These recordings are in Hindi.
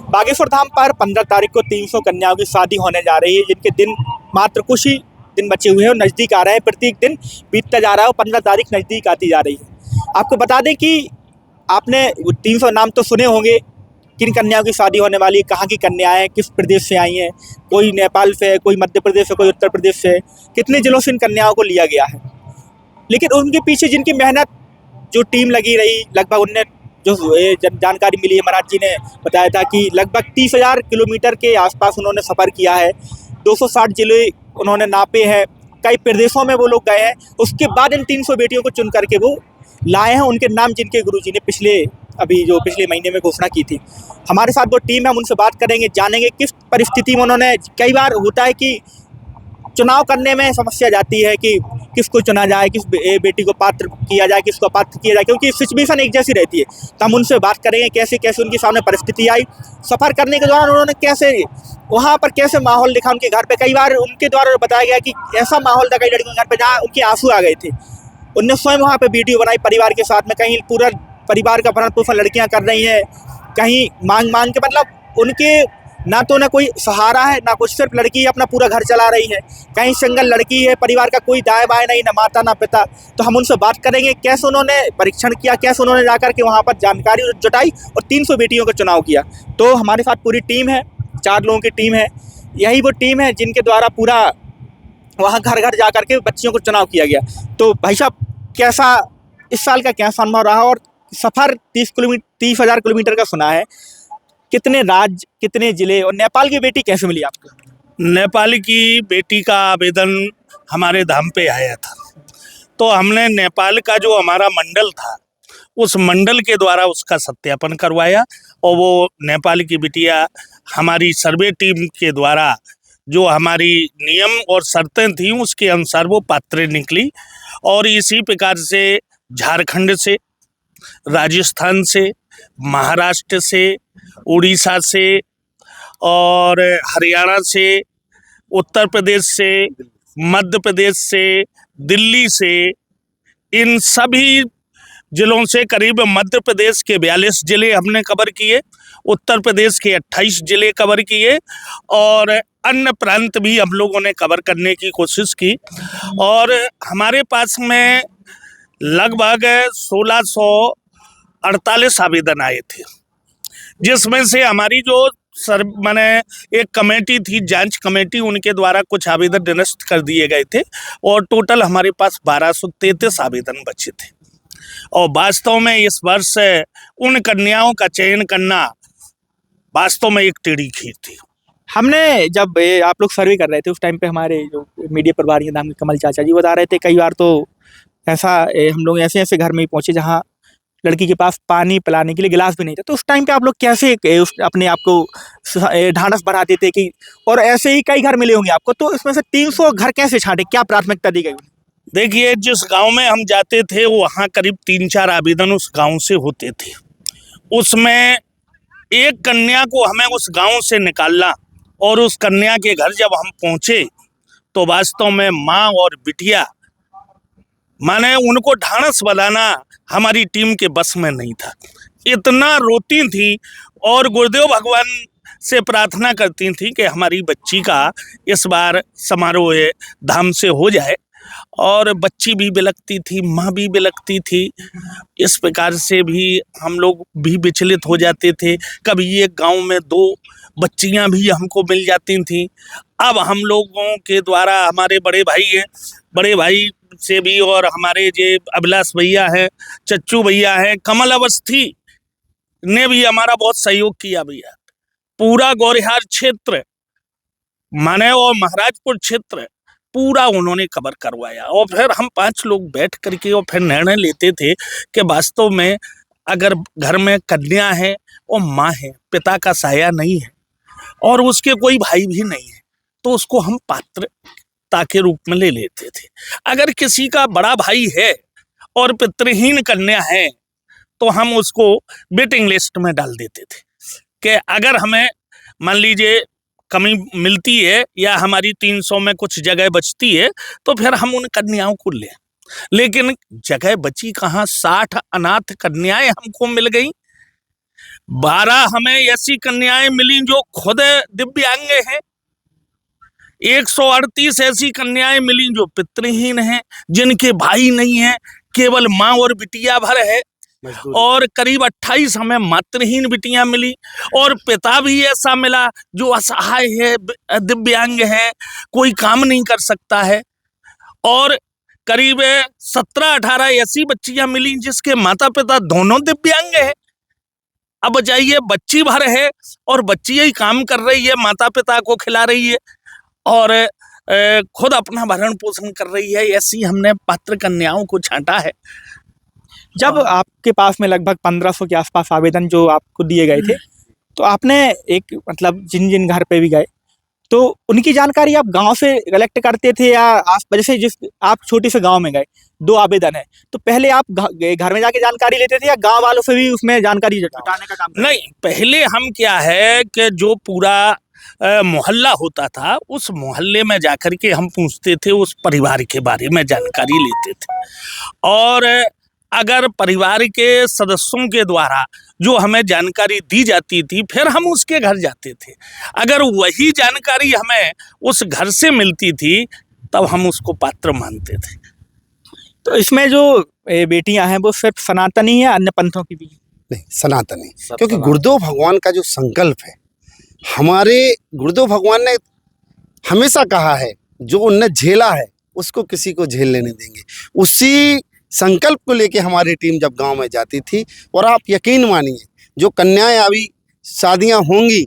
बागेश्वर धाम पर 15 तारीख को 300 कन्याओं की शादी होने जा रही है, जिनके दिन मात्र कुछ ही दिन बचे हुए हैं और नज़दीक आ रहे हैं। प्रत्येक दिन बीतता जा रहा है और 15 तारीख नज़दीक आती जा रही है। आपको बता दें कि आपने 300 नाम तो सुने होंगे, किन कन्याओं की शादी होने वाली है, कहाँ की कन्याएं हैं, किस प्रदेश से आई हैं। कोई नेपाल से है, कोई मध्य प्रदेश से, कोई उत्तर प्रदेश से, कितने जिलों से इन कन्याओं को लिया गया है। लेकिन उनके पीछे जिनकी मेहनत, जो टीम लगी रही, लगभग उनने जो जानकारी मिली है, महाराज जी ने बताया था कि लगभग 30,000 किलोमीटर के आसपास उन्होंने सफ़र किया है। 260 जिले उन्होंने नापे हैं, कई प्रदेशों में वो लोग गए हैं। उसके बाद इन 300 बेटियों को चुन करके वो लाए हैं, उनके नाम जिनके गुरुजी ने पिछले महीने में घोषणा की थी। हमारे साथ वो टीम है, हम उनसे बात करेंगे, जानेंगे किस परिस्थिति में उन्होंने। कई बार होता है कि चुनाव करने में समस्या जाती है कि किसको चुना जाए, किस बेटी को पात्र किया जाए, किसको अपात्र किया जाए, क्योंकि सिचुएशन एक जैसी रहती है। तो हम उनसे बात करेंगे कैसे कैसे उनके सामने परिस्थिति आई, सफ़र करने के दौरान उन्होंने कैसे वहाँ पर कैसे माहौल दिखा उनके घर पे। कई बार उनके द्वारा बताया गया कि ऐसा माहौल था कई लड़कियों के घर पे जहाँ उनके आंसू आ गए थे। उनने स्वयं वहाँ पे वीडियो बनाई परिवार के साथ में, कहीं पूरा परिवार का भरण पोषण लड़कियाँ कर रही हैं, कहीं मांग के, मतलब उनके ना तो ना कोई सहारा है, ना कुछ, सिर्फ लड़की अपना पूरा घर चला रही है। कहीं सिंगल लड़की है, परिवार का कोई दाएं बाएं नहीं, ना माता ना पिता। तो हम उनसे बात करेंगे कैसे उन्होंने परीक्षण किया, कैसे उन्होंने जाकर के वहाँ पर जानकारी जुटाई और 300 बेटियों का चुनाव किया। तो हमारे साथ पूरी टीम है, 4 लोगों की टीम है। यही वो टीम है जिनके द्वारा पूरा वहाँ घर घर जा करके बच्चियों को चुनाव किया गया। तो भाई साहब, कैसा इस साल का क्या अनुभव रहा, और सफ़र 30,000 किलोमीटर का सुना है, कितने राज्य, कितने जिले, और नेपाल की बेटी कैसे मिली आपको? नेपाल की बेटी का आवेदन हमारे धाम पे आया था, तो हमने नेपाल का जो हमारा मंडल था उस मंडल के द्वारा उसका सत्यापन करवाया, और वो नेपाल की बिटिया हमारी सर्वे टीम के द्वारा जो हमारी नियम और शर्तें थीं उसके अनुसार वो पात्र निकली। और इसी प्रकार से झारखंड से, राजस्थान से, महाराष्ट्र से, उड़ीसा से और हरियाणा से, उत्तर प्रदेश से, मध्य प्रदेश से, दिल्ली से, इन सभी जिलों से करीब मध्य प्रदेश के 42 जिले हमने कवर किए, उत्तर प्रदेश के 28 जिले कवर किए और अन्य प्रांत भी हम लोगों ने कवर करने की कोशिश की। और हमारे पास में लगभग 1648 आवेदन आए थे, जिसमें से हमारी जो मैंने एक कमेटी थी, जांच कमेटी, उनके द्वारा कुछ आवेदन निरस्त कर दिए गए थे और टोटल हमारे पास 1233 आवेदन बचे थे। और वास्तव में इस वर्ष उन कन्याओं का चयन करना वास्तव में एक टेढ़ी खीर थी। हमने जब आप लोग सर्वे कर रहे थे उस टाइम पे हमारे जो मीडिया प्रभारी हैं, नाम के कमल चाचा जी, बता रहे थे कई बार तो ऐसा हम लोग ऐसे घर में ही पहुंचे जहां लड़की के पास पानी पिलाने के लिए गिलास भी नहीं था। तो उस टाइम पे आप लोग कैसे अपने आप को ढांढस बढ़ाते थे कि, और ऐसे ही कई घर मिले होंगे आपको, तो इसमें से 300 घर कैसे छांटे, क्या प्राथमिकता दी गई? देखिए, जिस गांव में हम जाते थे वहाँ करीब 3-4 आवेदन उस गांव से होते थे। उसमें एक कन्या को हमें उस गांव से निकालना, और उस कन्या के घर जब हम पहुँचे तो वास्तव में माँ और बिटिया, माने उनको ढांढस बंधाना हमारी टीम के बस में नहीं था। इतना रोती थी और गुरुदेव भगवान से प्रार्थना करती थी कि हमारी बच्ची का इस बार समारोह धाम से हो जाए। और बच्ची भी बिलखती थी, माँ भी बिलखती थी। इस प्रकार से भी हम लोग भी विचलित हो जाते थे। कभी एक गांव में 2 बच्चियां भी हमको मिल जाती थीं। अब हम लोगों के द्वारा, हमारे बड़े भाई हैं, बड़े भाई से भी, और हमारे जे अभिलाष भैया हैं, चच्चू भैया हैं, कमल अवस्थी ने भी हमारा बहुत सहयोग किया भैया। पूरा गौरिहार क्षेत्र माने और महाराजपुर क्षेत्र पूरा उन्होंने कवर करवाया। और फिर हम 5 लोग बैठ करके और फिर निर्णय लेते थे कि वास्तव में अगर घर में कन्या है और माँ है, पिता का साया नहीं है और उसके कोई भाई भी नहीं है, तो उसको हम पात्रता के रूप में ले लेते थे। अगर किसी का बड़ा भाई है और पितृहीन कन्या है तो हम उसको वेटिंग लिस्ट में डाल देते थे कि अगर हमें मान लीजिए कमी मिलती है या हमारी 300 में कुछ जगह बचती है तो फिर हम उन कन्याओं को लें। लेकिन जगह बची कहाँ, 60 अनाथ कन्याएं हमको मिल गई। 12 हमें ऐसी कन्याएं मिली जो खुद दिव्यांग हैं। 138 ऐसी कन्याएं मिली जो पितृहीन हैं, जिनके भाई नहीं है, केवल माँ और बिटिया भर है। और करीब 28 हमें मातृहीन बिटियां मिली, और पिता भी ऐसा मिला जो असहाय है, दिव्यांग है, कोई काम नहीं कर सकता है। और करीब 17-18 ऐसी बच्चियां मिली जिसके माता पिता दोनों दिव्यांग है। अब बताइए, बच्ची भर है और बच्ची ही काम कर रही है, माता पिता को खिला रही है और खुद अपना भरण पोषण कर रही है। ऐसी हमने पात्र कन्याओं को छांटा है। जब आपके पास में लगभग 1500 के आसपास आवेदन जो आपको दिए गए थे, तो आपने एक मतलब जिन जिन घर पे भी गए तो उनकी जानकारी आप गांव से कलेक्ट करते थे, या जैसे जिस आप छोटे से गांव में गए, 2 आवेदन है, तो पहले आप घर में जाके जानकारी लेते थे या गांव वालों से भी उसमें जानकारी जुटाने का काम? नहीं, पहले हम क्या है कि जो पूरा मोहल्ला होता था, उस मोहल्ले में जाकर के हम पूछते थे, उस परिवार के बारे में जानकारी लेते थे। और अगर परिवार के सदस्यों के द्वारा जो हमें जानकारी दी जाती थी, फिर हम उसके घर जाते थे। अगर वही जानकारी हमें उस घर से मिलती थी, तब हम उसको पात्र मानते थे। तो इसमें जो बेटियां हैं वो सिर्फ सनातनी है, अन्य पंथों की भी? नहीं, सनातनी। क्योंकि गुरुदेव भगवान का जो संकल्प है, हमारे गुरुदेव भगवान ने हमेशा कहा है, जो उनने झेला है उसको किसी को झेलने नहीं देंगे। उसी संकल्प को लेके हमारी टीम जब गांव में जाती थी, और आप यकीन मानिए, जो कन्याएं अभी शादियां होंगी,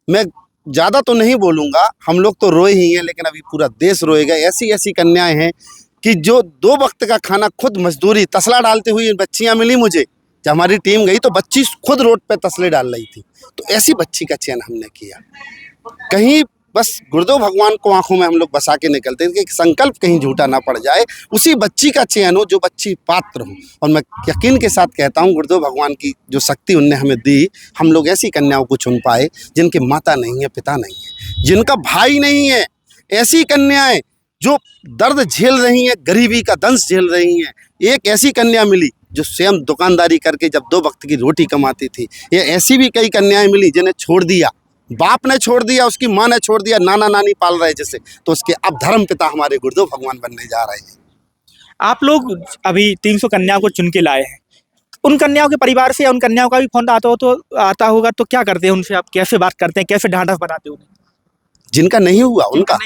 मैं ज़्यादा तो नहीं बोलूँगा, हम लोग तो रोए ही हैं, लेकिन अभी पूरा देश रोएगा। ऐसी ऐसी कन्याएं हैं कि जो 2 वक्त का खाना खुद मजदूरी तसला डालते हुए बच्चियां मिली मुझे। जब हमारी टीम गई तो बच्ची खुद रोड पे तसले डाल रही थी। तो ऐसी बच्ची का चयन हमने किया। कहीं बस गुरुदेव भगवान को आंखों में हम लोग बसा के निकलते हैं कि संकल्प कहीं झूठा ना पड़ जाए, उसी बच्ची का चयन हो जो बच्ची पात्र हो। और मैं यकीन के साथ कहता हूँ, गुरुदेव भगवान की जो शक्ति उनने हमें दी, हम लोग ऐसी कन्याओं को चुन पाए जिनके माता नहीं है, पिता नहीं है, जिनका भाई नहीं है। ऐसी कन्याएं जो दर्द झेल रही हैं, गरीबी का दंश झेल रही हैं। एक ऐसी कन्या मिली जो स्वयं दुकानदारी करके जब 2 वक्त की रोटी कमाती थी। ये ऐसी भी कई कन्याएं मिली जिन्हें छोड़ दिया, बाप ने छोड़ दिया, उसकी माँ ने छोड़ दिया, नाना नानी पाल रहे जैसे, तो उसके अब धर्म पिता हमारे गुरुदेव भगवान बनने जा रहे हैं। आप लोग अभी 300 कन्याओं को चुन के लाए हैं, उन कन्याओं के परिवार से या उन कन्याओं का भी फोन आता होगा, तो क्या करते हैं उनसे? आप कैसे बात करते हैं, कैसे ढांढस बनाते हो? जिनका नहीं हुआ उनका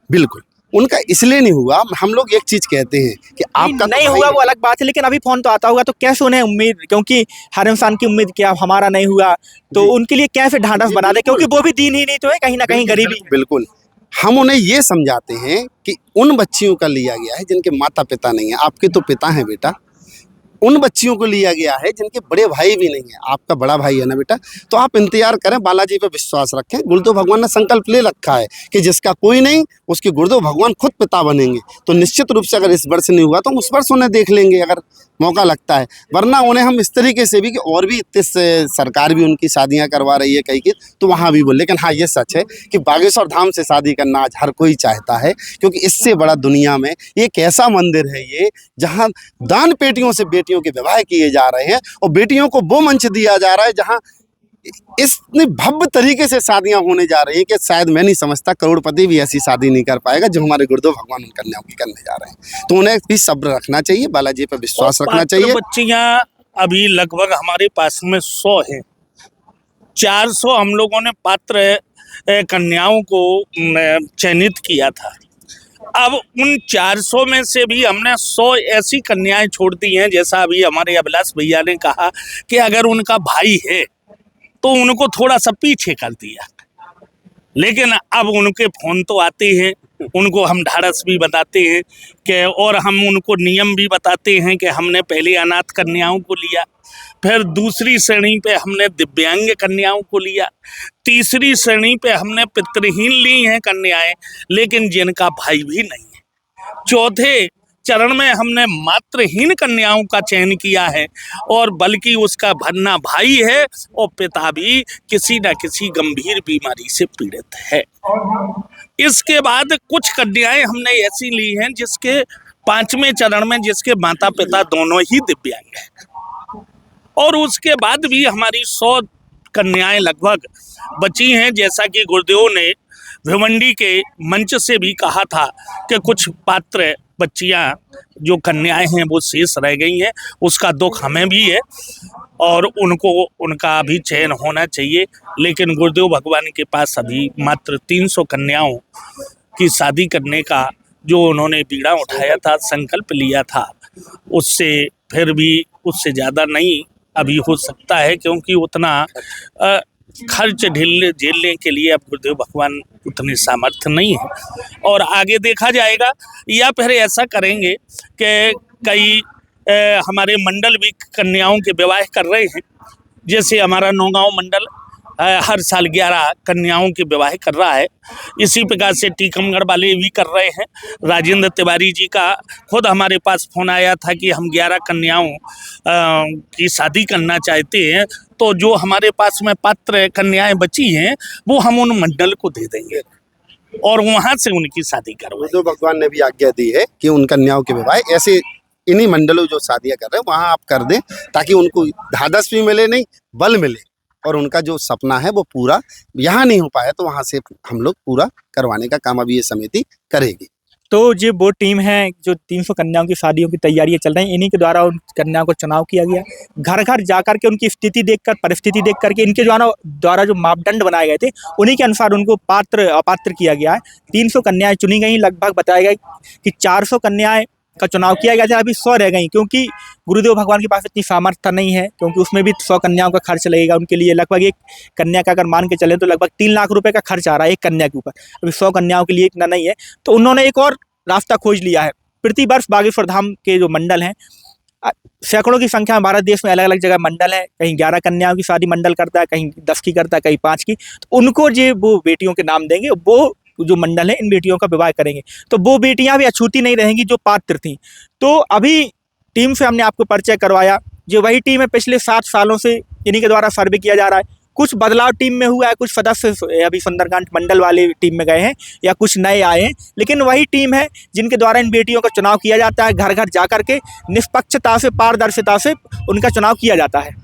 बिल्कुल, उनका इसलिए नहीं हुआ। हम लोग एक चीज कहते हैं कि आपका नहीं हुआ वो अलग बात है, लेकिन अभी फोन तो आता होगा, तो कैसे उन्हें उम्मीद, क्योंकि हर इंसान की उम्मीद क्या हमारा नहीं हुआ, तो उनके लिए कैसे ढांढस बना दे, क्योंकि वो भी दीन ही नहीं तो है, कहीं ना कहीं गरीबी। बिल्कुल, हम उन्हें ये समझाते हैं कि उन बच्चियों का लिया गया है जिनके माता पिता नहीं है। आपके तो पिता हैं बेटा। उन बच्चियों को लिया गया है जिनके बड़े भाई भी नहीं है। आपका बड़ा भाई है ना बेटा, तो आप इंतजार करें, बालाजी पे विश्वास रखें। गुरुदेव भगवान ने संकल्प ले रखा है कि जिसका कोई नहीं, उसके गुरुदेव भगवान खुद पिता बनेंगे। तो निश्चित रूप से अगर इस वर्ष नहीं हुआ तो हम उस वर्ष उन्हें देख लेंगे अगर मौका लगता है। वरना उन्हें हम इस तरीके से भी कि और भी इतने सरकार भी उनकी शादियां करवा रही है कई की, तो वहाँ भी बोल। लेकिन हाँ, ये सच है कि बागेश्वर धाम से शादी करना आज हर कोई चाहता है, क्योंकि इससे बड़ा दुनिया में एक ऐसा मंदिर है ये, जहाँ दान पेटियों से बेटियों के विवाह किए जा रहे हैं, और बेटियों को वो मंच दिया जा रहा है जहाँ इतनी भव्य तरीके से शादियां होने जा रही हैं कि शायद मैं नहीं समझता करोड़पति भी ऐसी शादी नहीं कर पाएगा जो हमारे गुरुदेव भगवान उन कन्याओं की करने जा रहे हैं। तो उन्हें भी सब्र रखना चाहिए, बालाजी पर विश्वास रखना चाहिए। बच्चियां अभी लगभग हमारे पास में 100 हैं। 400 हम लोगों ने पात्र कन्याओं को चयनित किया था। अब उन 400 में से भी हमने 100 ऐसी कन्याएं छोड़ दी हैं, जैसा अभी हमारे अभिलाष भैया ने कहा कि अगर उनका भाई है तो उनको थोड़ा सा पीछे कर दिया। लेकिन अब उनके फोन तो आते हैं, उनको हम ढाढ़स भी बताते हैं कि, और हम उनको नियम भी बताते हैं कि हमने पहले अनाथ कन्याओं को लिया, फिर दूसरी श्रेणी पे हमने दिव्यांग कन्याओं को लिया, तीसरी श्रेणी पे हमने पितृहीन ली हैं कन्याएं, लेकिन जिनका भाई भी नहीं है। चौथे चरण में हमने मातृहीन कन्याओं का चयन किया है, और बल्कि उसका भरना भाई है और पिता भी किसी न किसी गंभीर बीमारी से पीड़ित है। इसके बाद कुछ कन्याएं हमने ऐसी ली हैं जिसके 5वें चरण में जिसके माता पिता दोनों ही दिव्यांग हैं। और उसके बाद भी हमारी 100 कन्याएं लगभग बची हैं। जैसा कि गुरुदेव ने भिवंडी के मंच से भी कहा था कि कुछ पात्र बच्चियां जो कन्याएं हैं वो शेष रह गई हैं, उसका दुख हमें भी है और उनको उनका भी चयन होना चाहिए। लेकिन गुरुदेव भगवान के पास अभी मात्र 300 कन्याओं की शादी करने का जो उन्होंने बीड़ा उठाया था, संकल्प लिया था, उससे फिर भी उससे ज़्यादा नहीं अभी हो सकता है, क्योंकि उतना खर्च झेलने के लिए अब गुरुदेव भगवान उतने सामर्थ्य नहीं है। और आगे देखा जाएगा, या फिर ऐसा करेंगे कि कई हमारे मंडल भी कन्याओं के विवाह कर रहे हैं। जैसे हमारा नौगांव मंडल हर साल 11 कन्याओं के विवाह कर रहा है। इसी प्रकार से टीकमगढ़ वाले भी कर रहे हैं। राजेंद्र तिवारी जी का खुद हमारे पास फ़ोन आया था कि हम 11 कन्याओं की शादी करना चाहते हैं, तो जो हमारे पास में पात्र कन्याएं बची हैं वो हम उन मंडल को दे देंगे और वहाँ से उनकी शादी करवाएंगे। गुरुदेव भगवान ने भी आज्ञा दी है कि उन कन्याओं के विवाह ऐसे इन्हीं मंडलों जो शादियां कर रहे हैं वहाँ आप कर दें, ताकि उनको धादस भी मिले, नहीं बल मिले, और उनका जो सपना है वो पूरा यहाँ नहीं हो पाया तो वहाँ से हम लोग पूरा करवाने का काम अभी ये समिति करेगी। तो जो वो टीम है जो 300 कन्याओं की शादियों की तैयारियां चल रही हैं, इन्हीं के द्वारा उन कन्याओं को चुनाव किया गया। घर घर जाकर के उनकी स्थिति देखकर, परिस्थिति देख करके इनके द्वारा जो मापदंड बनाए गए थे उन्हीं के अनुसार उनको पात्र अपात्र किया गया है। 300 कन्याएं चुनी गई। लगभग बताया गया कि 400 कन्याएं का चुनाव किया गया था, अभी 100 रह गई, क्योंकि गुरुदेव भगवान के पास इतनी सामर्थ्य नहीं है, क्योंकि उसमें भी 100 कन्याओं का खर्च लगेगा। उनके लिए लगभग एक कन्या का अगर मान के चलें तो लगभग 3 लाख रुपए का खर्च आ रहा है एक कन्या के ऊपर। अभी 100 कन्याओं के लिए इतना नहीं है, तो उन्होंने एक और रास्ता खोज लिया है। प्रतिवर्ष बागेश्वर धाम के जो मंडल हैं, सैकड़ों की संख्या में भारत देश में अलग अलग जगह मंडल है। कहीं 11 कन्याओं की शादी मंडल करता है, कहीं 10 की करता है, कहीं 5 की। तो उनको जो वो बेटियों के नाम देंगे, वो जो मंडल है इन बेटियों का विवाह करेंगे, तो वो बेटियां भी अछूती नहीं रहेंगी जो पात्र थीं। तो अभी टीम से हमने आपको परिचय करवाया, जो वही टीम है पिछले 7 सालों से इन्हीं के द्वारा सर्वे किया जा रहा है। कुछ बदलाव टीम में हुआ है, कुछ सदस्य अभी सुंदरकांड मंडल वाले टीम में गए हैं या कुछ नए आए हैं, लेकिन वही टीम है जिनके द्वारा इन बेटियों का चुनाव किया जाता है। घर घर जा करके निष्पक्षता से, पारदर्शिता से उनका चुनाव किया जाता है।